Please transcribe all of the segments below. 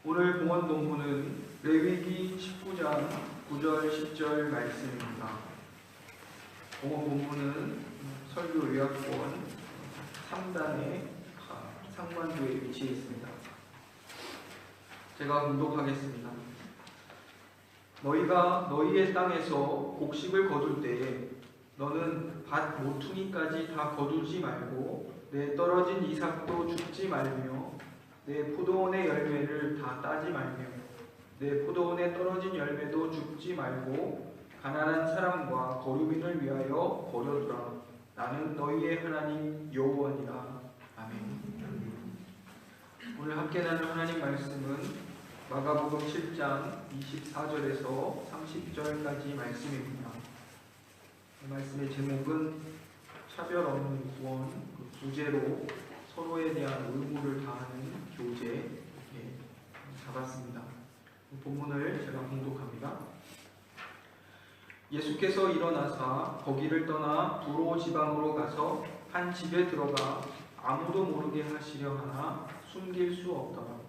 오늘 봉헌 본문은 레위기 19장 9절 10절 말씀입니다. 봉헌 본문은 설교의학원 3단의 상관부에 위치해 있습니다. 제가 공독하겠습니다. 너희가 너희의 땅에서 곡식을 거둘 때에 너는 밭 모퉁이까지 다 거두지 말고 내 떨어진 이삭도 줍지 말며 내 포도원의 열매를 다 따지 말며 내 포도원에 떨어진 열매도 줍지 말고 가난한 사람과 거류민을 위하여 버려두라. 나는 너희의 하나님 여호와니라. 아멘. 오늘 함께 나눌 하나님 말씀은 마가복음 7장 24절에서 30절까지 말씀입니다. 이 말씀의 제목은 차별 없는 구원, 부제로 서로에 대한 의무를 다하는 교제, 이렇게 잡았습니다. 본문을 제가 공독합니다. 예수께서 일어나사 거기를 떠나 두로 지방으로 가서 한 집에 들어가 아무도 모르게 하시려 하나 숨길 수 없더라.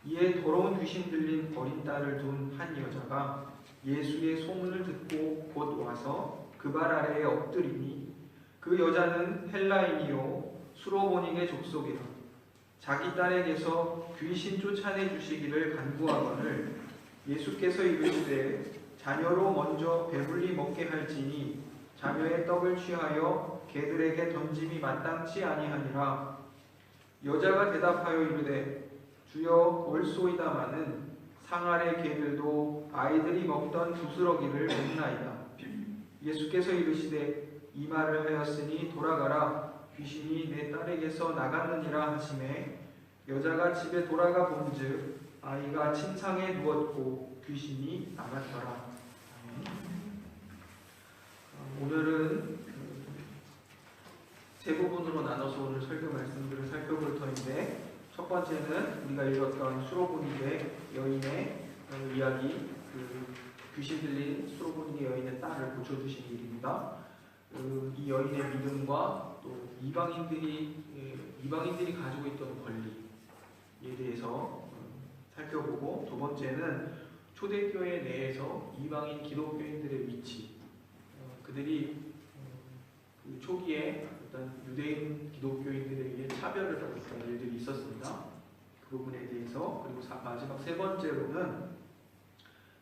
이에 더러운 귀신 들린 버린 딸을 둔 한 여자가 예수의 소문을 듣고 곧 와서 그 발 아래에 엎드리니 그 여자는 헬라인이요 수로보닉의 족속이라. 자기 딸에게서 귀신 쫓아내 주시기를 간구하거늘 예수께서 이르시되 자녀로 먼저 배불리 먹게 할지니 자녀의 떡을 취하여 개들에게 던짐이 마땅치 아니하니라. 여자가 대답하여 이르되 주여 옳소이다마는 상 아래 개들도 아이들이 먹던 부스러기를 먹나이다. 예수께서 이르시되 이 말을 하였으니 돌아가라. 귀신이 내 딸에게서 나갔느니라 하시매 여자가 집에 돌아가 본즉 아이가 침상에 누웠고 귀신이 나갔더라. 오늘은 세 부분으로 나눠서 오늘 설교 말씀들을 살펴볼 터인데, 첫 번째는 우리가 읽었던 수로보닉의 여인의 이야기, 귀신 들린 수로보닉의 여인의 딸을 고쳐주신 일입니다. 이 여인의 믿음과 또 이방인들이 가지고 있던 권리에 대해서 살펴보고, 두 번째는 초대교회 내에서 이방인 기독교인들의 위치, 그들이 그 초기에 어떤 유대인 기독교인들에게 차별을 받았던 일들이 있었습니다. 그 부분에 대해서, 그리고 마지막 세 번째로는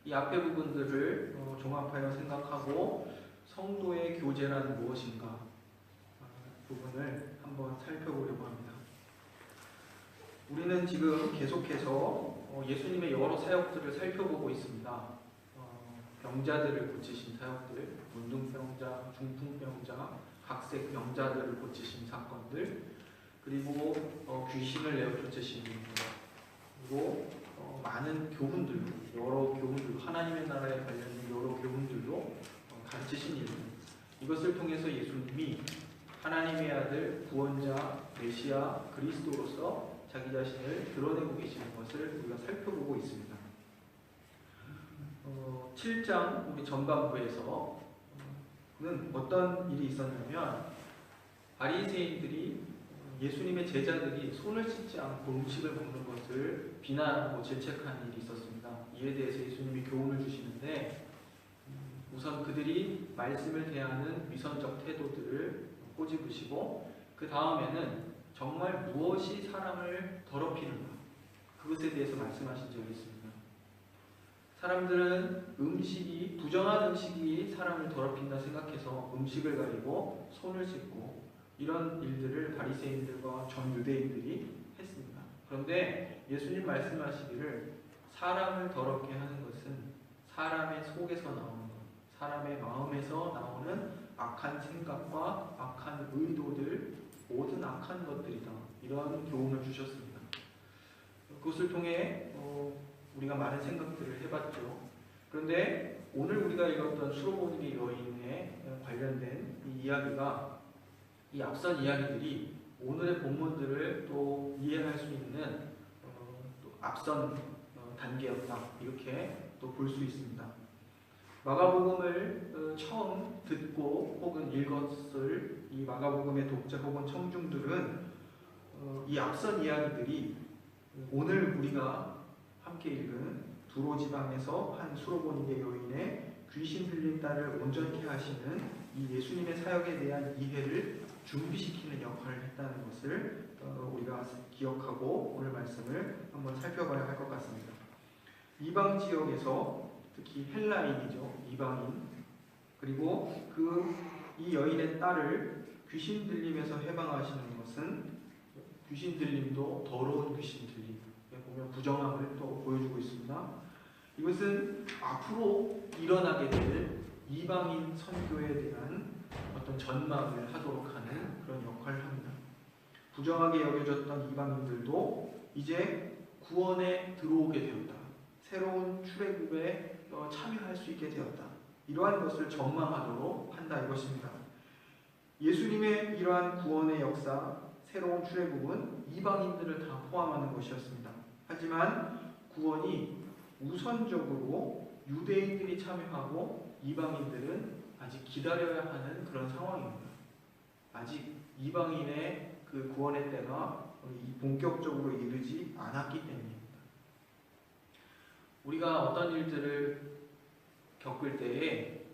이 앞의 부분들을 종합하여 생각하고 성도의 교제란 무엇인가 부분을 한번 살펴보려고 합니다. 우리는 지금 계속해서 예수님의 여러 사역들을 살펴보고 있습니다. 병자들을 고치신 사역들, 문둥병자, 중풍병자, 각색 병자들을 고치신 사건들, 그리고 귀신을 내어 쫓으신 분들, 그리고 많은 교훈들로, 여러 교훈들로, 하나님의 나라에 관련된 여러 교훈들로 가르치신 일들, 이것을 통해서 예수님이 하나님의 아들, 구원자, 메시아, 그리스도로서 자기 자신을 드러내고 계시는 것을 우리가 살펴보고 있습니다. 7장 우리 전반부에서는 어떤 일이 있었냐면, 바리새인들이 예수님의 제자들이 손을 씻지 않고 음식을 먹는 것을 비난하고 질책하는 일이 있었습니다. 이에 대해서 예수님이 교훈을 주시는데, 우선 그들이 말씀을 대하는 위선적 태도들을 꼬집으시고, 그 다음에는 정말 무엇이 사람을 더럽히는가, 그것에 대해서 말씀하신 적이 있습니다. 사람들은 부정한 음식이 사람을 더럽힌다 생각해서 음식을 가리고 손을 씻고 이런 일들을 바리새인들과 전 유대인들이 했습니다. 그런데 예수님 말씀하시기를 사람을 더럽게 하는 것은 사람의 속에서 나오는 것, 사람의 마음에서 나오는 악한 생각과 악한 의도들, 모든 악한 것들이다, 이런 교훈을 주셨습니다. 그것을 통해 우리가 많은 생각들을 해봤죠. 그런데 오늘 우리가 읽었던 수로보닉의 여인에 관련된 이 이야기가, 이 앞선 이야기들이 오늘의 본문들을 또 이해할 수 있는 또 앞선 단계였다, 이렇게 또 볼 수 있습니다. 마가복음을 처음 듣고 혹은 읽었을 이 마가복음의 독자 혹은 청중들은 이 앞선 이야기들이 오늘 우리가 함께 읽은 두로 지방에서 한 수로보니게 여인의 귀신 들린 딸을 온전케 하시는 이 예수님의 사역에 대한 이해를 준비시키는 역할을 했다는 것을 우리가 기억하고 오늘 말씀을 한번 살펴봐야 할 것 같습니다. 이방 지역에서 특히 헬라인이죠. 이방인. 그리고 이 여인의 딸을 귀신 들림에서 해방하시는 것은 귀신 들림도 더러운 귀신 들림. 보면 부정함을 또 보여주고 있습니다. 이것은 앞으로 일어나게 될 이방인 선교에 대한 어떤 전망을 하도록 하는 그런 역할을 합니다. 부정하게 여겨졌던 이방인들도 이제 구원에 들어오게 되었다. 새로운 출애굽에 참여할 수 있게 되었다. 이러한 것을 전망하도록 한다 이것입니다. 예수님의 이러한 구원의 역사, 새로운 출애굽은 이방인들을 다 포함하는 것이었습니다. 하지만 구원이 우선적으로 유대인들이 참여하고 이방인들은 아직 기다려야 하는 그런 상황입니다. 아직 이방인의 그 구원의 때가 본격적으로 이르지 않았기 때문입니다. 우리가 어떤 일들을 겪을 때에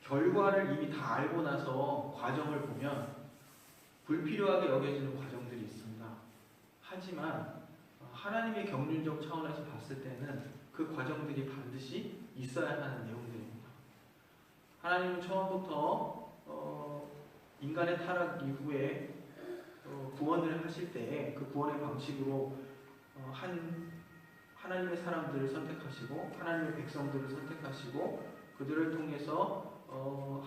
결과를 이미 다 알고 나서 과정을 보면 불필요하게 여겨지는 과정들이 있습니다. 하지만 하나님의 경륜적 차원에서 봤을 때는 그 과정들이 반드시 있어야 하는 내용들입니다. 하나님은 처음부터 인간의 타락 이후에 구원을 하실 때에 그 구원의 방식으로 하나님의 사람들을 선택하시고 하나님의 백성들을 선택하시고 그들을 통해서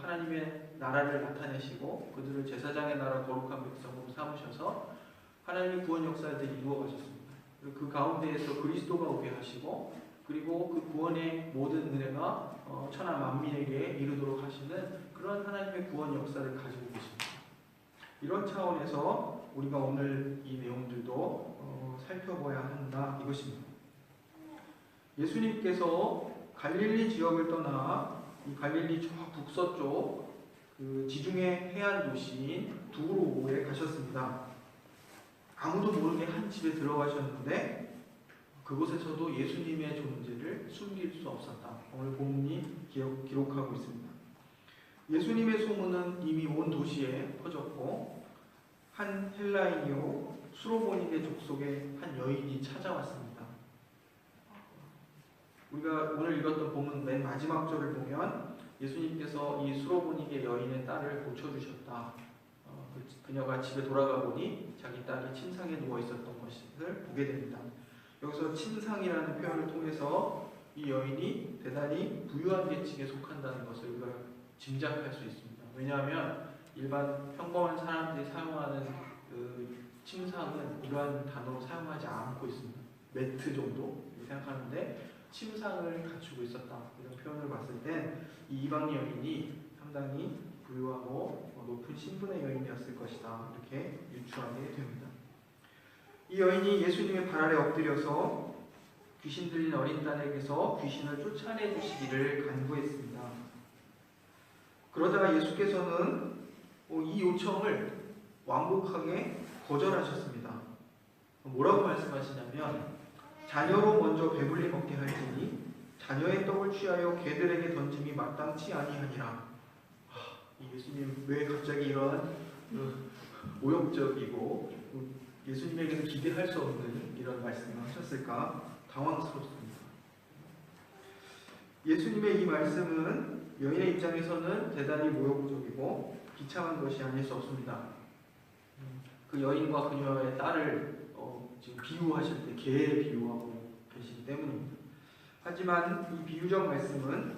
하나님의 나라를 나타내시고 그들을 제사장의 나라 거룩한 백성으로 삼으셔서 하나님의 구원 역사들이 이루어 가셨습니다. 그 가운데에서 그리스도가 오게 하시고 그리고 그 구원의 모든 은혜가 천하 만민에게 이르도록 하시는 그런 하나님의 구원 역사를 가지고 계십니다. 이런 차원에서 우리가 오늘 이 내용들도 살펴봐야 한다 이것입니다. 예수님께서 갈릴리 지역을 떠나 이 갈릴리 저 북서쪽 그 지중해 해안 도시인 두로에 가셨습니다. 아무도 모르게 한 집에 들어가셨는데 그곳에서도 예수님의 존재를 숨길 수 없었다. 오늘 본문이 기록하고 있습니다. 예수님의 소문은 이미 온 도시에 퍼졌고 한 헬라인이요 수로보니게 족속의 한 여인이 찾아왔습니다. 우리가 오늘 읽었던 본문 맨 마지막 절을 보면 예수님께서 이 수로보니게 여인의 딸을 고쳐주셨다. 그녀가 집에 돌아가 보니 자기 딸이 침상에 누워 있었던 것을 보게 됩니다. 여기서 침상이라는 표현을 통해서 이 여인이 대단히 부유한 계층에 속한다는 것을 우리가 짐작할 수 있습니다. 왜냐하면 일반 평범한 사람들이 사용하는 그 침상은 이러한 단어로 사용하지 않고 있습니다. 매트 정도 생각하는데 침상을 갖추고 있었다. 이런 표현을 봤을 땐 이 이방 여인이 상당히 부유하고 높은 신분의 여인이었을 것이다. 이렇게 유추하게 됩니다. 이 여인이 예수님의 발 아래 엎드려서 귀신 들린 어린 딸에게서 귀신을 쫓아내 주시기를 간구했습니다. 그러다가 예수께서는 이 요청을 완곡하게 거절하셨습니다. 뭐라고 말씀하시냐면 자녀로 먼저 배불리 먹게 할지니 자녀의 떡을 취하여 개들에게 던짐이 마땅치 아니하니라. 이 예수님 왜 갑자기 이런 모욕적이고 예수님에게는 기대할 수 없는 이런 말씀을 하셨을까 당황스럽습니다. 예수님의 이 말씀은 여인의 입장에서는 대단히 모욕적이고 비참한 것이 아닐 수 없습니다. 그 여인과 그녀의 딸을 지금 비유하실 때 개에 비유하고 계시기 때문입니다. 하지만 이 비유적 말씀은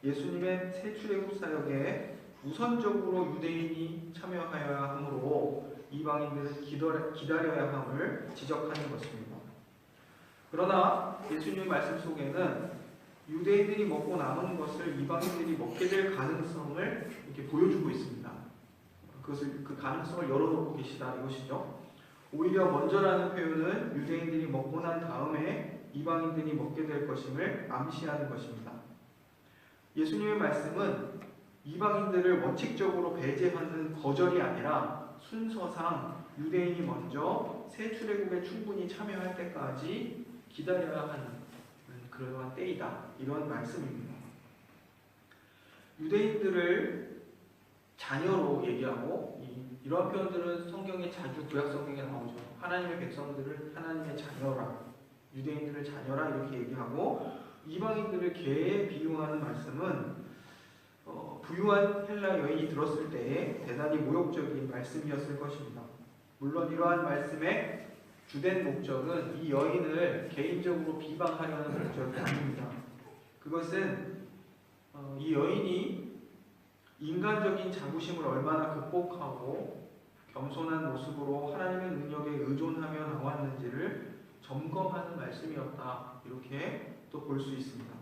예수님의 새 출애굽 사역에 우선적으로 유대인이 참여하여야 하므로 이방인들은 기다려야 함을 지적하는 것입니다. 그러나 예수님의 말씀 속에는 유대인들이 먹고 남은 것을 이방인들이 먹게 될 가능성을 이렇게 보여주고 있습니다. 그 가능성을 열어놓고 계시다 이것이죠. 오히려 먼저라는 표현은 유대인들이 먹고 난 다음에 이방인들이 먹게 될 것임을 암시하는 것입니다. 예수님의 말씀은 이방인들을 원칙적으로 배제하는 거절이 아니라 순서상 유대인이 먼저 새 출애굽에 충분히 참여할 때까지 기다려야 하는 그러한 때이다. 이런 말씀입니다. 유대인들을 자녀로 얘기하고 이러한 표현들은 성경에 자주 구약 성경에 나오죠. 하나님의 백성들을 하나님의 자녀라, 유대인들을 자녀라 이렇게 얘기하고 이방인들을 개에 비유하는 말씀은 부유한 헬라 여인이 들었을 때에 대단히 모욕적인 말씀이었을 것입니다. 물론 이러한 말씀의 주된 목적은 이 여인을 개인적으로 비방하려는 목적이 아닙니다. 그것은 이 여인이 인간적인 자부심을 얼마나 극복하고 겸손한 모습으로 하나님의 능력에 의존하며 나왔는지를 점검하는 말씀이었다. 이렇게 또 볼 수 있습니다.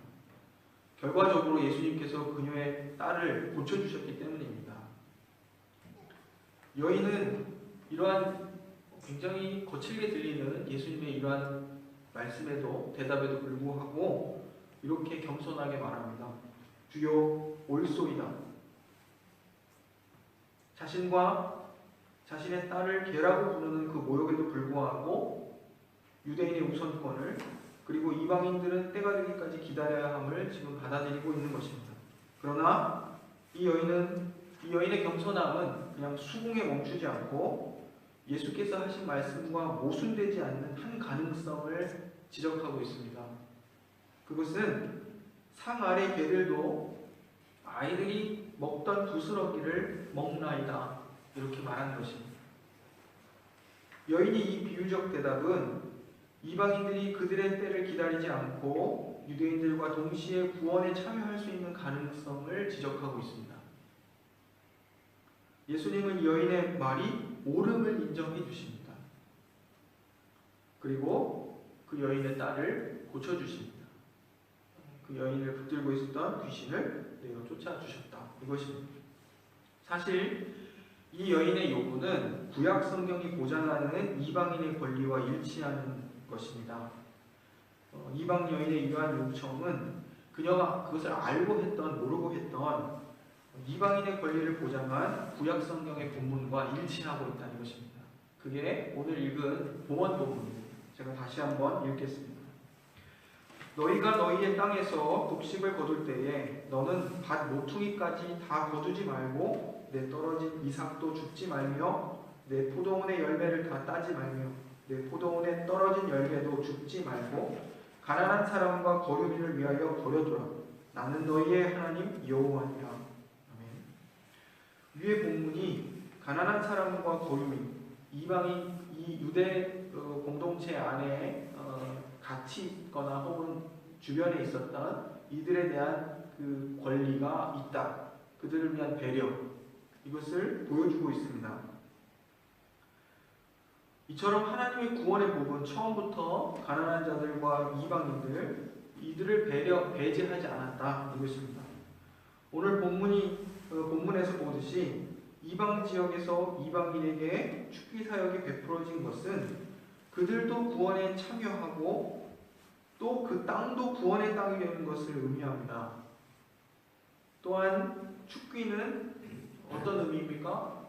결과적으로 예수님께서 그녀의 딸을 고쳐주셨기 때문입니다. 여인은 이러한 굉장히 거칠게 들리는 예수님의 이러한 말씀에도 대답에도 불구하고 이렇게 겸손하게 말합니다. 주여 옳소이다. 자신과 자신의 딸을 개라고 부르는 그 모욕에도 불구하고 유대인의 우선권을 그리고 이방인들은 때가 되기까지 기다려야 함을 지금 받아들이고 있는 것입니다. 그러나 이 여인의 겸손함은 그냥 수긍에 멈추지 않고 예수께서 하신 말씀과 모순되지 않는 한 가능성을 지적하고 있습니다. 그것은 상 아래 개들도 아이들이 먹던 부스러기를 먹나이다. 이렇게 말하는 것입니다. 여인이 이 비유적 대답은 이방인들이 그들의 때를 기다리지 않고 유대인들과 동시에 구원에 참여할 수 있는 가능성을 지적하고 있습니다. 예수님은 여인의 말이 옳음을 인정해 주십니다. 그리고 그 여인의 딸을 고쳐주십니다. 그 여인을 붙들고 있었던 귀신을 내어 쫓아주셨다. 이것입니다. 사실 이 여인의 요구는 구약 성경이 보장하는 이방인의 권리와 일치하는 것입니다. 이방 여인의 이러한 요청은 그녀가 그것을 알고 했던 모르고 했던 이방인의 권리를 보장한 구약 성경의 본문과 일치하고 있다는 것입니다. 그게 오늘 읽은 본원 본문입니다. 제가 다시 한번 읽겠습니다. 너희가 너희의 땅에서 곡식을 거둘 때에 너는 밭 모퉁이까지 다 거두지 말고 내 떨어진 이삭도 줍지 말며 내 포도원의 열매를 다 따지 말며 내 포도원에 떨어진 열매도 줍지 말고 가난한 사람과 거류민을 위하여 버려두라. 나는 너희의 하나님 여호와니라. 아멘. 위의 본문이 가난한 사람과 거류민, 이방인 이 유대 공동체 안에 같이 있거나 혹은 주변에 있었던 이들에 대한 그 권리가 있다. 그들을 위한 배려, 이것을 보여주고 있습니다. 이처럼 하나님의 구원의 복은 처음부터 가난한 자들과 이방인들 이들을 배제하지 않았다. 이것입니다. 오늘 본문에서 보듯이 이방 지역에서 이방인에게 축기 사역이 베풀어진 것은 그들도 구원에 참여하고 또 그 땅도 구원의 땅이 되는 것을 의미합니다. 또한 축기는 어떤 의미입니까?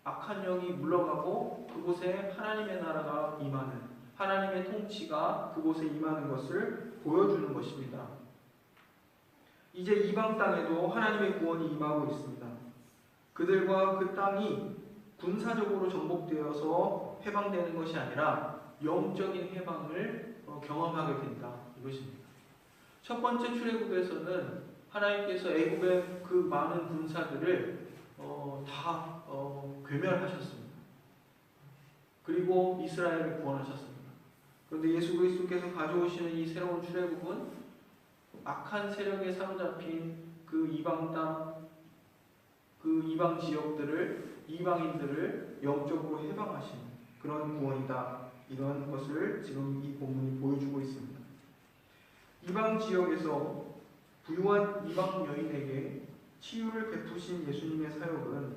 악한 영이 물러가고 그곳에 하나님의 나라가 임하는, 하나님의 통치가 그곳에 임하는 것을 보여주는 것입니다. 이제 이방 땅에도 하나님의 구원이 임하고 있습니다. 그들과 그 땅이 군사적으로 정복되어서 해방되는 것이 아니라 영적인 해방을 경험하게 된다. 이것입니다. 첫 번째 출애굽에서는 하나님께서 애굽의 그 많은 군사들을 다 괴멸하셨습니다. 그리고 이스라엘을 구원하셨습니다. 그런데 예수 그리스도께서 가져오시는 이 새로운 출애굽은 악한 세력에 사로잡힌 그 이방 땅, 그 이방 지역들을, 이방인들을 영적으로 해방하시는 그런 구원이다. 이런 것을 지금 이 본문이 보여주고 있습니다. 이방 지역에서 부유한 이방 여인에게 치유를 베푸신 예수님의 사역은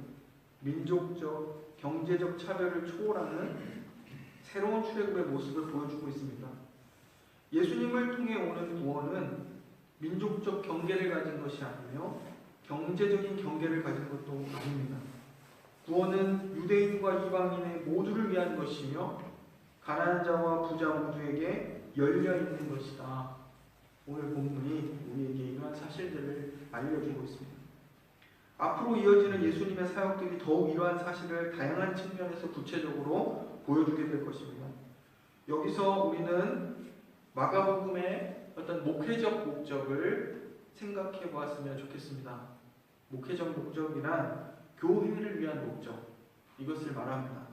민족적, 경제적 차별을 초월하는 새로운 출애굽의 모습을 보여주고 있습니다. 예수님을 통해 오는 구원은 민족적 경계를 가진 것이 아니며 경제적인 경계를 가진 것도 아닙니다. 구원은 유대인과 이방인의 모두를 위한 것이며 가난한 자와 부자 모두에게 열려 있는 것이다. 오늘 본문이 우리에게 이러한 사실들을 알려주고 있습니다. 앞으로 이어지는 예수님의 사역들이 더욱 이러한 사실을 다양한 측면에서 구체적으로 보여주게 될 것입니다. 여기서 우리는 마가복음의 어떤 목회적 목적을 생각해 보았으면 좋겠습니다. 목회적 목적이란 교회를 위한 목적, 이것을 말합니다.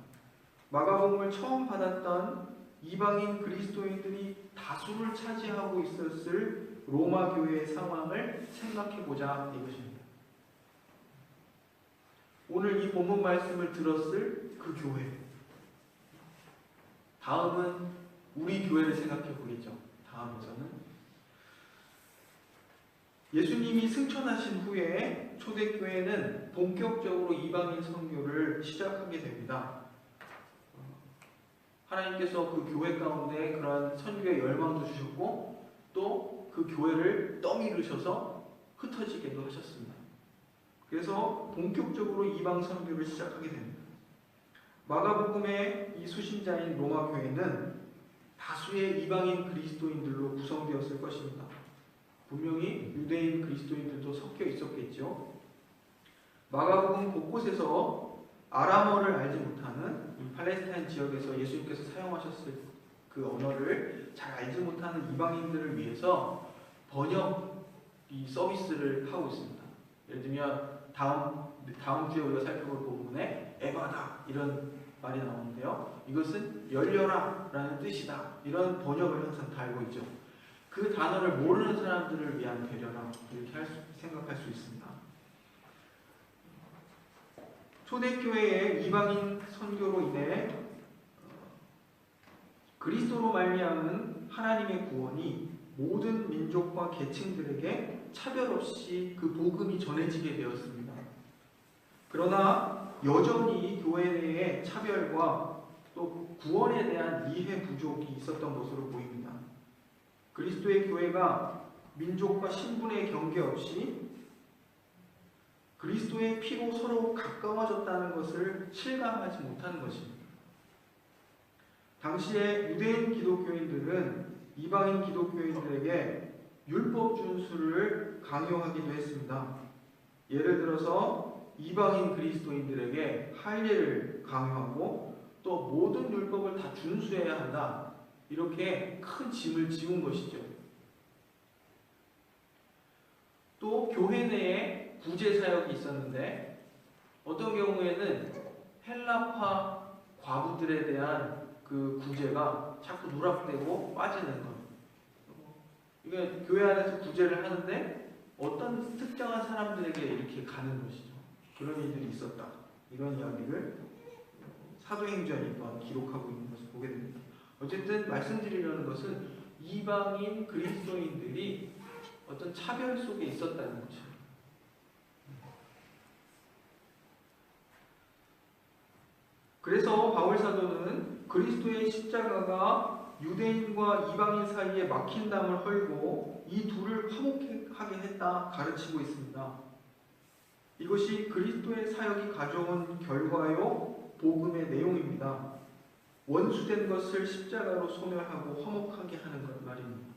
마가복음을 처음 받았던 이방인 그리스도인들이 다수를 차지하고 있었을 로마 교회의 상황을 생각해 보자 이것입니다. 오늘 이 본문 말씀을 들었을 그 교회, 다음은 우리 교회를 생각해 보겠죠. 다음에서는 예수님이 승천하신 후에 초대교회는 본격적으로 이방인 선교를 시작하게 됩니다. 하나님께서 그 교회 가운데 그러한 선교의 열망도 주셨고 또 그 교회를 떠밀으셔서 흩어지게도 하셨습니다. 그래서 본격적으로 이방 선교를 시작하게 됩니다. 마가복음의 이 수신자인 로마 교회는 다수의 이방인 그리스도인들로 구성되었을 것입니다. 분명히 유대인 그리스도인들도 섞여 있었겠죠. 마가복음 곳곳에서 아람어를 알지 못하는 이 팔레스타인 지역에서 예수님께서 사용하셨을 그 언어를 잘 알지 못하는 이방인들을 위해서 번역 이 서비스를 하고 있습니다. 예를 들면 다음 주에 우리가 살펴볼 부분에 에바다 이런 말이 나오는데요. 이것은 열려라 라는 뜻이다. 이런 번역을 항상 달고 있죠. 그 단어를 모르는 사람들을 위한 배려라 이렇게 생각할 수 있습니다. 초대교회의 이방인 선교로 인해 그리스도로 말미암은 하나님의 구원이 모든 민족과 계층들에게 차별 없이 그 복음이 전해지게 되었습니다. 그러나 여전히 교회 내에 차별과 또 구원에 대한 이해 부족이 있었던 것으로 보입니다. 그리스도의 교회가 민족과 신분의 경계 없이 그리스도의 피로 서로 가까워졌다는 것을 실감하지 못하는 것입니다. 당시에 유대인 기독교인들은 이방인 기독교인들에게 율법 준수를 강요하기도 했습니다. 예를 들어서 이방인 그리스도인들에게 할례를 강요하고 또 모든 율법을 다 준수해야 한다. 이렇게 큰 짐을 지운 것이죠. 또 교회 내에 구제 사역이 있었는데 어떤 경우에는 헬라파 과부들에 대한 그 구제가 자꾸 누락되고 빠지는 것. 이게 교회 안에서 구제를 하는데 어떤 특정한 사람들에게 이렇게 가는 것이죠. 그런 일들이 있었다. 이런 이야기를 사도행전이 또한 기록하고 있는 것을 보게 됩니다. 어쨌든 말씀드리려는 것은 이방인 그리스도인들이 어떤 차별 속에 있었다는 것입니다. 그래서 바울 사도는 그리스도의 십자가가 유대인과 이방인 사이에 막힌 담을 헐고 이 둘을 화목하게 했다 가르치고 있습니다. 이것이 그리스도의 사역이 가져온 결과요 복음의 내용입니다. 원수된 것을 십자가로 소멸하고 화목하게 하는 것 말입니다.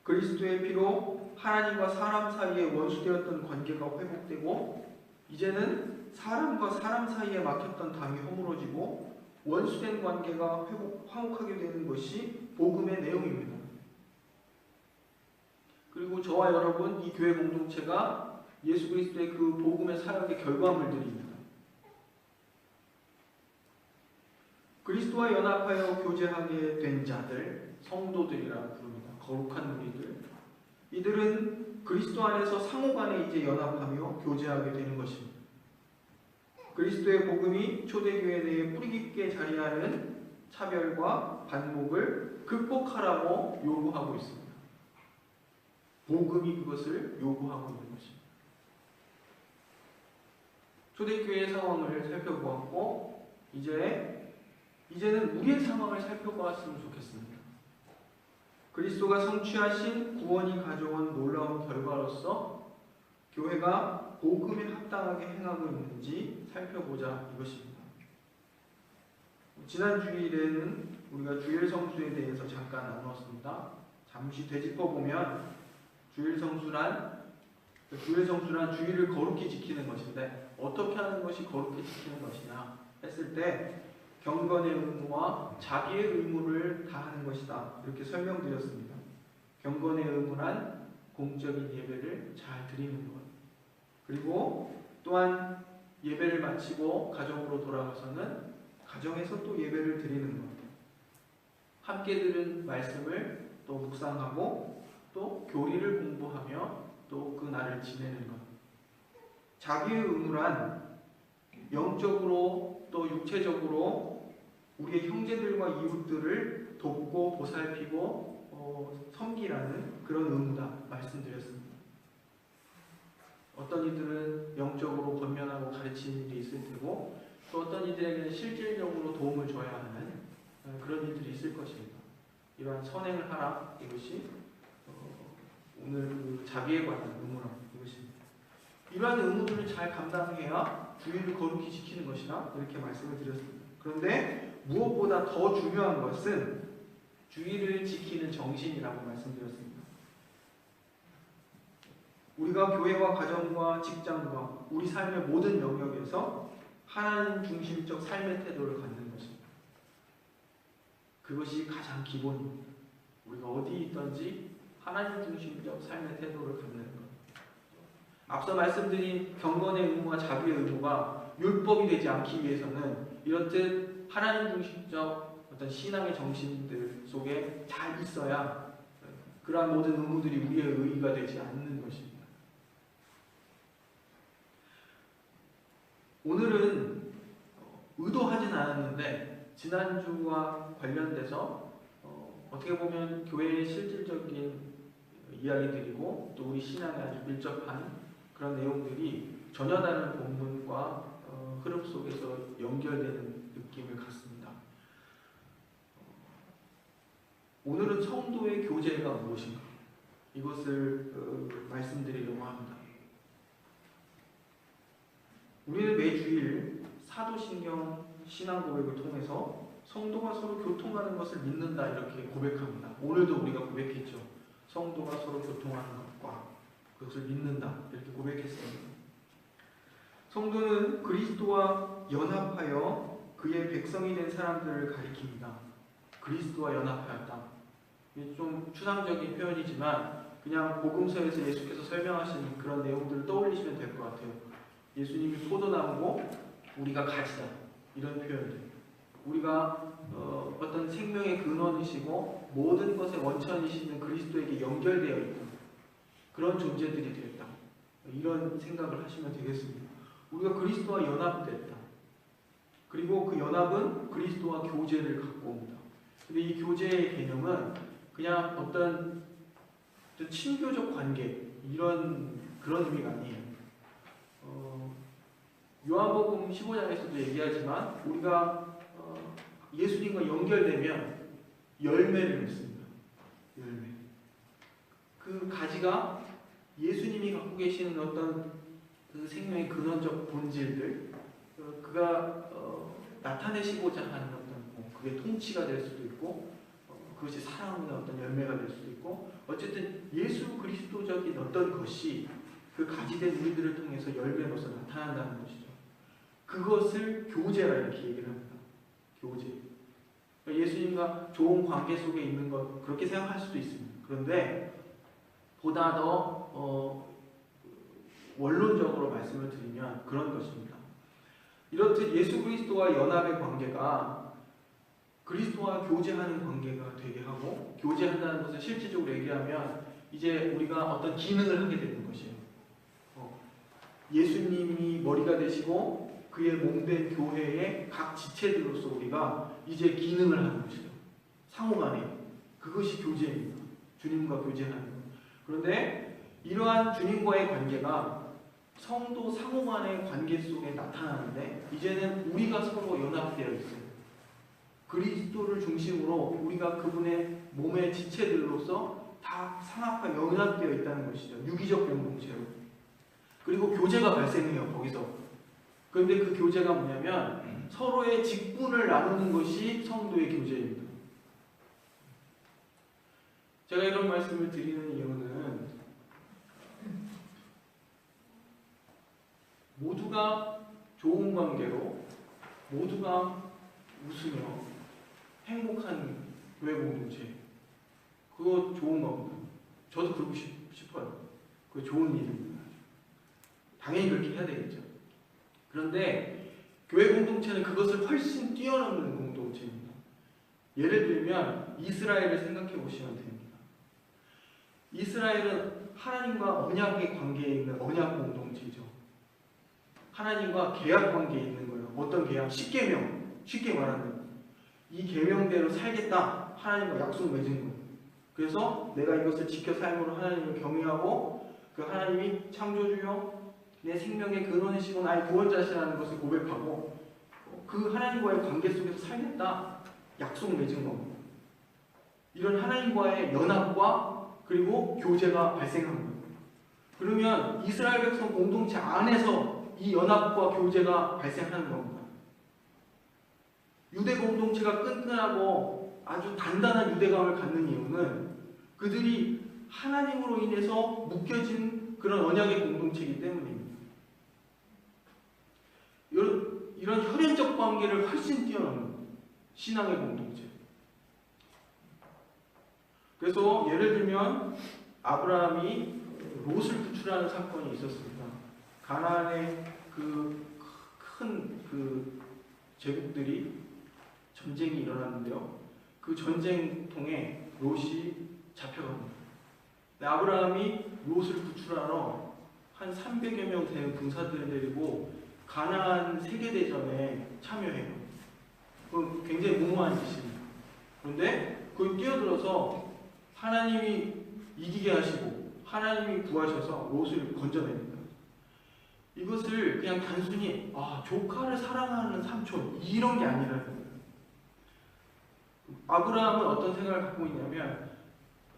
그리스도의 피로 하나님과 사람 사이에 원수되었던 관계가 회복되고 이제는 사람과 사람 사이에 막혔던 담이 허물어지고 원수된 관계가 화목하게 되는 것이 복음의 내용입니다. 그리고 저와 여러분 이 교회 공동체가 예수 그리스도의 그 복음의 사역의 결과물들입니다. 그리스도와 연합하여 교제하게 된 자들, 성도들이라고 부릅니다. 거룩한 무리들. 이들은 그리스도 안에서 상호간에 이제 연합하며 교제하게 되는 것입니다. 그리스도의 복음이 초대교회 내에 뿌리 깊게 자리하는 차별과 반목을 극복하라고 요구하고 있습니다. 복음이 그것을 요구하고 있는 것입니다. 초대교회의 상황을 살펴보았고 이제는 우리의 상황을 살펴보았으면 좋겠습니다. 그리스도가 성취하신 구원이 가져온 놀라운 결과로서 교회가 복음에 합당하게 행하고 있는지 살펴보자 이것입니다. 지난 주일에는 우리가 주일 성수에 대해서 잠깐 나누었습니다. 잠시 되짚어 보면 주일 성수란 주일을 거룩히 지키는 것인데 어떻게 하는 것이 거룩히 지키는 것이냐 했을 때 경건의 의무와 자기의 의무를 다하는 것이다. 이렇게 설명드렸습니다. 경건의 의무란 공적인 예배를 잘 드리는 것. 그리고 또한 예배를 마치고 가정으로 돌아가서는 가정에서 또 예배를 드리는 것. 함께 들은 말씀을 또 묵상하고 또 교리를 공부하며 또 그 날을 지내는 것. 자기의 의무란 영적으로 또 육체적으로 우리의 형제들과 이웃들을 돕고 보살피고 섬기라는 그런 의무다 말씀드렸습니다. 어떤 이들은 영적으로 권면하고 가르치는 일이 있을 테고 또 어떤 이들에게는 실질적으로 도움을 줘야 하는 그런 일들이 있을 것입니다. 이러한 선행을 하라 이것이 오늘 그 자비에 관한 의무라 이것입니다. 이러한 의무들을 잘 감당해야 주일을 거룩히 지키는 것이라 이렇게 말씀을 드렸습니다. 그런데 무엇보다 더 중요한 것은 주일을 지키는 정신이라고 말씀드렸습니다. 우리가 교회와 가정과 직장과 우리 삶의 모든 영역에서 하나님 중심적 삶의 태도를 갖는 것입니다. 그것이 가장 기본입니다. 우리가 어디 있든지 하나님 중심적 삶의 태도를 갖는 것. 앞서 말씀드린 경건의 의무와 자비의 의무가 율법이 되지 않기 위해서는 이렇듯 하나님 중심적 어떤 신앙의 정신들 속에 잘 있어야 그러한 모든 의무들이 우리의 의의가 되지 않는 것입니다. 오늘은 의도하진 않았는데 지난주와 관련돼서 어떻게 보면 교회의 실질적인 이야기들이고 또 우리 신앙에 아주 밀접한 그런 내용들이 전혀 다른 본문과 흐름 속에서 연결되는 느낌을 갖습니다. 오늘은 성도의 교제가 무엇인가 이것을 말씀드리려고 합니다. 우리는 매주일 사도신경 신앙고백을 통해서 성도가 서로 교통하는 것을 믿는다 이렇게 고백합니다. 오늘도 우리가 고백했죠. 성도가 서로 교통하는 것과 그것을 믿는다 이렇게 고백했습니다. 성도는 그리스도와 연합하여 그의 백성이 된 사람들을 가리킵니다. 그리스도와 연합하였다. 이게 좀 추상적인 표현이지만 그냥 복음서에서 예수께서 설명하신 그런 내용들을 떠올리시면 될 것 같아요. 예수님이 포도나무고 우리가 가지다 이런 표현들. 우리가 어떤 생명의 근원이시고 모든 것의 원천이시는 그리스도에게 연결되어 있다. 그런 존재들이 되었다. 이런 생각을 하시면 되겠습니다. 우리가 그리스도와 연합됐다. 그리고 그 연합은 그리스도와 교제를 갖고 옵니다. 근데 이 교제의 개념은 그냥 어떤 친교적 관계 그런 의미가 아니에요. 요한복음 15장에서도 얘기하지만 우리가 예수님과 연결되면 열매를 맺습니다. 열매. 그 가지가 예수님이 갖고 계시는 어떤 그 생명의 근원적 본질들, 그가 나타내시고자 하는 어떤 그게 통치가 될 수도 있고, 그것이 사랑의 어떤 열매가 될 수도 있고, 어쨌든 예수 그리스도적인 어떤 것이 그 가지된 우리들을 통해서 열매로서 나타난다는 것이죠. 그것을 교제라 이렇게 얘기를 합니다. 교제. 예수님과 좋은 관계 속에 있는 것 그렇게 생각할 수도 있습니다. 그런데 보다 더 원론적으로 말씀을 드리면 그런 것입니다. 이렇듯 예수 그리스도와 연합의 관계가 그리스도와 교제하는 관계가 되게 하고, 교제한다는 것을 실질적으로 얘기하면 이제 우리가 어떤 기능을 하게 되는 것이에요. 예수님이 머리가 되시고 그의 몸된 교회의 각 지체들로서 우리가 이제 기능을 하는 것이죠. 상호간에. 그것이 교제입니다. 주님과 교제하는 것. 그런데 이러한 주님과의 관계가 성도 상호간의 관계 속에 나타나는데 이제는 우리가 서로 연합되어 있어요. 그리스도를 중심으로 우리가 그분의 몸의 지체들로서 다 상합과 연합되어 있다는 것이죠. 유기적 공동체로. 그리고 교제가 발생해요. 거기서. 그런데 그 교제가 뭐냐면 서로의 직분을 나누는 것이 성도의 교제입니다. 제가 이런 말씀을 드리는 이유는 모두가 좋은 관계로 모두가 웃으며 행복한 교회 공동체, 그거 좋은 겁니다. 저도 그러고 싶어요. 그거 좋은 일입니다. 당연히 그렇게 해야 되겠죠. 그런데 교회 공동체는 그것을 훨씬 뛰어넘는 공동체입니다. 예를 들면 이스라엘을 생각해 보시면 됩니다. 이스라엘은 하나님과 언약의 관계에 있는 언약 공동체죠. 하나님과 계약 관계에 있는 거예요. 어떤 계약? 십계명. 쉽게 말하면 이 계명대로 살겠다. 하나님과 약속 맺은 거예요. 그래서 내가 이것을 지켜 삶으로 하나님을 경외하고 그 하나님이 창조주여 내 생명의 근원이시고 나의 구원자시라는 것을 고백하고 그 하나님과의 관계 속에서 살겠다. 약속 맺은 겁니다. 이런 하나님과의 연합과 그리고 교제가 발생한 거예요. 그러면 이스라엘 백성 공동체 안에서 이 연합과 교제가 발생하는 겁니다. 유대 공동체가 끈끈하고 아주 단단한 유대감을 갖는 이유는 그들이 하나님으로 인해서 묶여진 그런 언약의 공동체이기 때문입니다. 이런 혈연적 관계를 훨씬 뛰어넘는 신앙의 공동체. 그래서 예를 들면 아브라함이 롯을 구출하는 사건이 있었습니다. 가나안의 큰 제국들이 전쟁이 일어났는데요. 그 전쟁통에 롯이 잡혀갑니다. 아브라함이 롯을 구출하러 한 300여 명 되는 군사들을 데리고 가나안 세계대전에 참여해요. 그 굉장히 무모한 짓입니다. 그런데 그걸 뛰어들어서 하나님이 이기게 하시고 하나님이 구하셔서 롯을 건져냅니다. 이것을 그냥 단순히 조카를 사랑하는 삼촌 이런 게 아니라는 거예요. 아브라함은 어떤 생각을 갖고 있냐면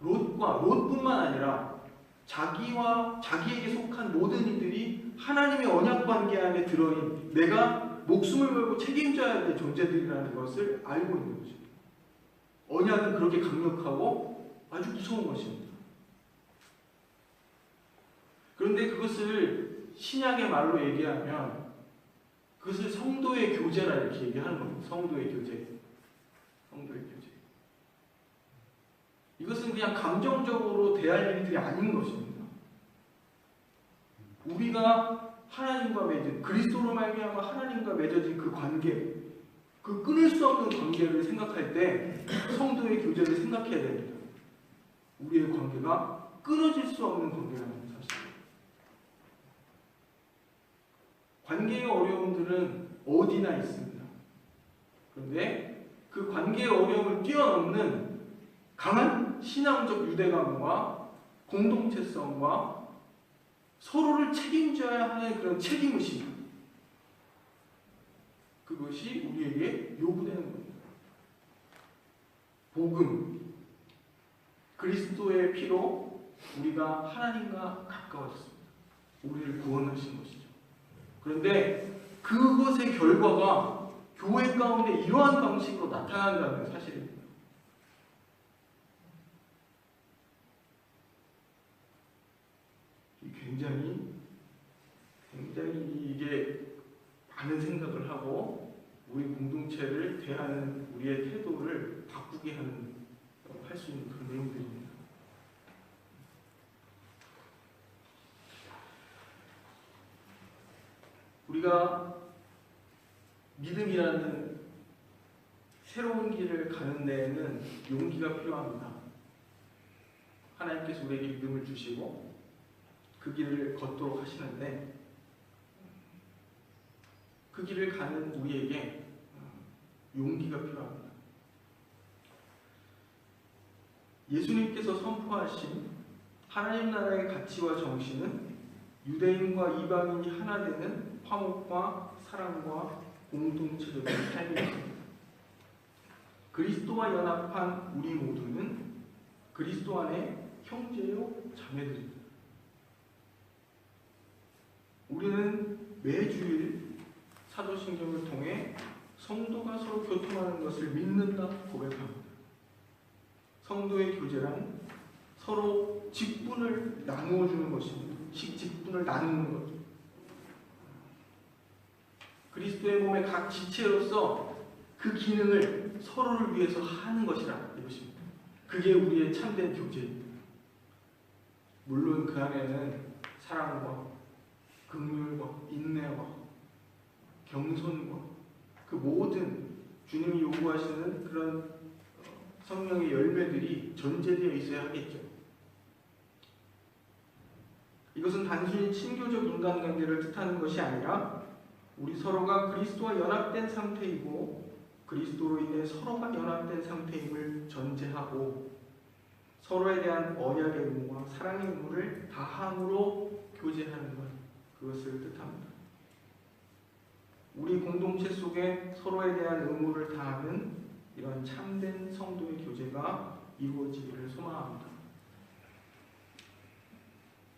롯뿐만 아니라 자기에게 속한 모든 이들이 하나님의 언약 관계 안에 들어인 내가 목숨을 걸고 책임져야 될 존재들이라는 것을 알고 있는 거죠. 언약은 그렇게 강력하고 아주 무서운 것입니다. 그런데 그것을 신약의 말로 얘기하면 그것을 성도의 교제라 이렇게 얘기하는 겁니다. 성도의 교제. 이것은 그냥 감정적으로 대할 일들이 아닌 것입니다. 우리가 하나님과 맺은 그리스도로 말미암아 하나님과 맺어진 그 관계, 그 끊을 수 없는 관계를 생각할 때 성도의 교제를 생각해야 됩니다. 우리의 관계가 끊어질 수 없는 관계라는 사실. 관계의 어려움들은 어디나 있습니다. 그런데 그 관계의 어려움을 뛰어넘는 강한 신앙적 유대감과 공동체성과 서로를 책임져야 하는 그런 책임의식, 그것이 우리에게 요구되는 겁니다. 복음, 그리스도의 피로 우리가 하나님과 가까워졌습니다. 우리를 구원하신 것이죠. 그런데 그것의 결과가 교회 가운데 이러한 방식으로 나타난다는 사실입니다. 굉장히 이게 많은 생각을 하고 우리 공동체를 대하는 우리의 태도를 바꾸게 할 수 있는 그런 내용들입니다. 우리가 믿음이라는 새로운 길을 가는 데에는 용기가 필요합니다. 하나님께서 우리에게 믿음을 주시고 그 길을 걷도록 하시는데 그 길을 가는 우리에게 용기가 필요합니다. 예수님께서 선포하신 하나님 나라의 가치와 정신은 유대인과 이방인이 하나 되는 화목과 사랑과 공동체적인 삶입니다. 그리스도와 연합한 우리 모두는 그리스도 안에 형제요 자매들입니다. 우리는 매주일 사도신경을 통해 성도가 서로 교통하는 것을 믿는다 고백합니다. 성도의 교제란 서로 직분을 나누어 주는 것입니다. 직분을 나누는 것. 그리스도의 몸의 각 지체로서 그 기능을 서로를 위해서 하는 것이라 이것입니다. 그게 우리의 참된 교제입니다. 물론 그 안에는 사랑과 긍휼과 인내와 겸손과 그 모든 주님이 요구하시는 그런 성령의 열매들이 전제되어 있어야 하겠죠. 이것은 단순히 친교적 인간관계를 뜻하는 것이 아니라 우리 서로가 그리스도와 연합된 상태이고 그리스도로 인해 서로가 연합된 상태임을 전제하고 서로에 대한 언약의 의무와 사랑의 의무를 다함으로 교제하는 것, 그것을 뜻합니다. 우리 공동체 속에 서로에 대한 의무를 다하는 이런 참된 성도의 교제가 이루어지기를 소망합니다.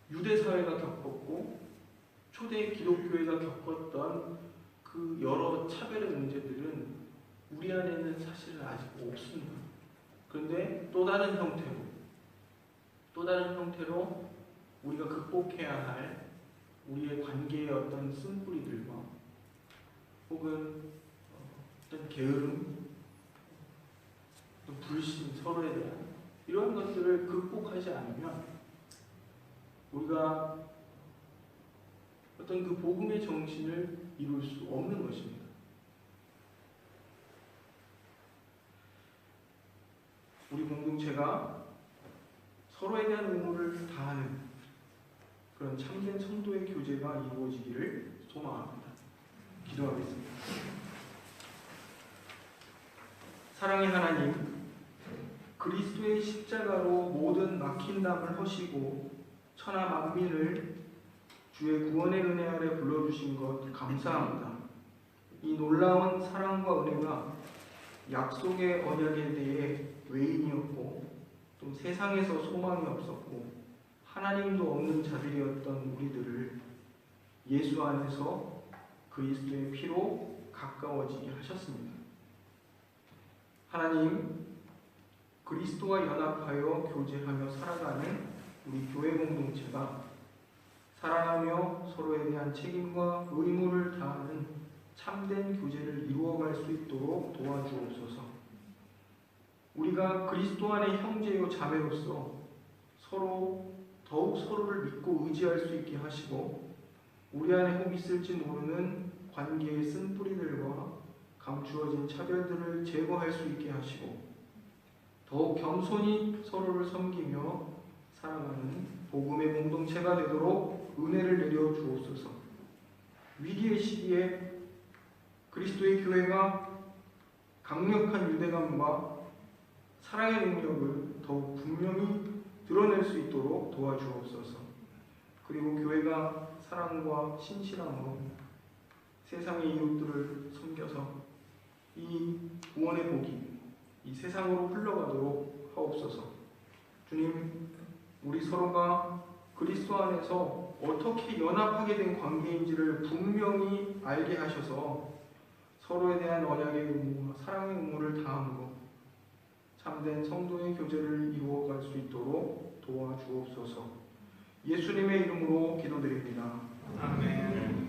유대 사회가 겪었고 초대 기독교회가 겪었던 그 여러 차별의 문제들은 우리 안에는 사실은 아직 없습니다. 그런데 또 다른 형태로 우리가 극복해야 할 우리의 관계의 어떤 쓴뿌리들과 혹은 어떤 게으름, 또 불신, 서로에 대한 이런 것들을 극복하지 않으면 우리가 어떤 그 복음의 정신을 이룰 수 없는 것입니다. 우리 공동체가 서로에 대한 의무를 다하는 그런 참된 성도의 교제가 이루어지기를 소망합니다. 기도하겠습니다. 사랑의 하나님, 그리스도의 십자가로 모든 막힌 담을 허시고 천하 만민을 주의 구원의 은혜 아래 불러주신 것 감사합니다. 이 놀라운 사랑과 은혜가 약속의 언약에 대해 외인이었고 또 세상에서 소망이 없었고 하나님도 없는 자들이었던 우리들을 예수 안에서 그리스도의 피로 가까워지게 하셨습니다. 하나님, 그리스도와 연합하여 교제하며 살아가는 우리 교회 공동체가 사랑하며 서로에 대한 책임과 의무를 다하는 참된 교제를 이루어갈 수 있도록 도와주옵소서. 우리가 그리스도 안의 형제요 자매로서 더욱 서로를 믿고 의지할 수 있게 하시고 우리 안에 혹 있을지 모르는 관계의 쓴뿌리들과 감추어진 차별들을 제거할 수 있게 하시고 더욱 겸손히 서로를 섬기며 살아가는 복음의 공동체가 되도록 은혜를 내려 주옵소서. 위기의 시기에 그리스도의 교회가 강력한 유대감과 사랑의 능력을 더욱 분명히 드러낼 수 있도록 도와주옵소서. 그리고 교회가 사랑과 신실함으로 세상의 이웃들을 섬겨서 이 구원의 복이 이 세상으로 흘러가도록 하옵소서. 주님, 우리 서로가 그리스도 안에서 어떻게 연합하게 된 관계인지를 분명히 알게 하셔서 서로에 대한 언약의 의무와 사랑의 의무를 다함으로 참된 성도의 교제를 이루어갈 수 있도록 도와주옵소서. 예수님의 이름으로 기도드립니다. 아멘.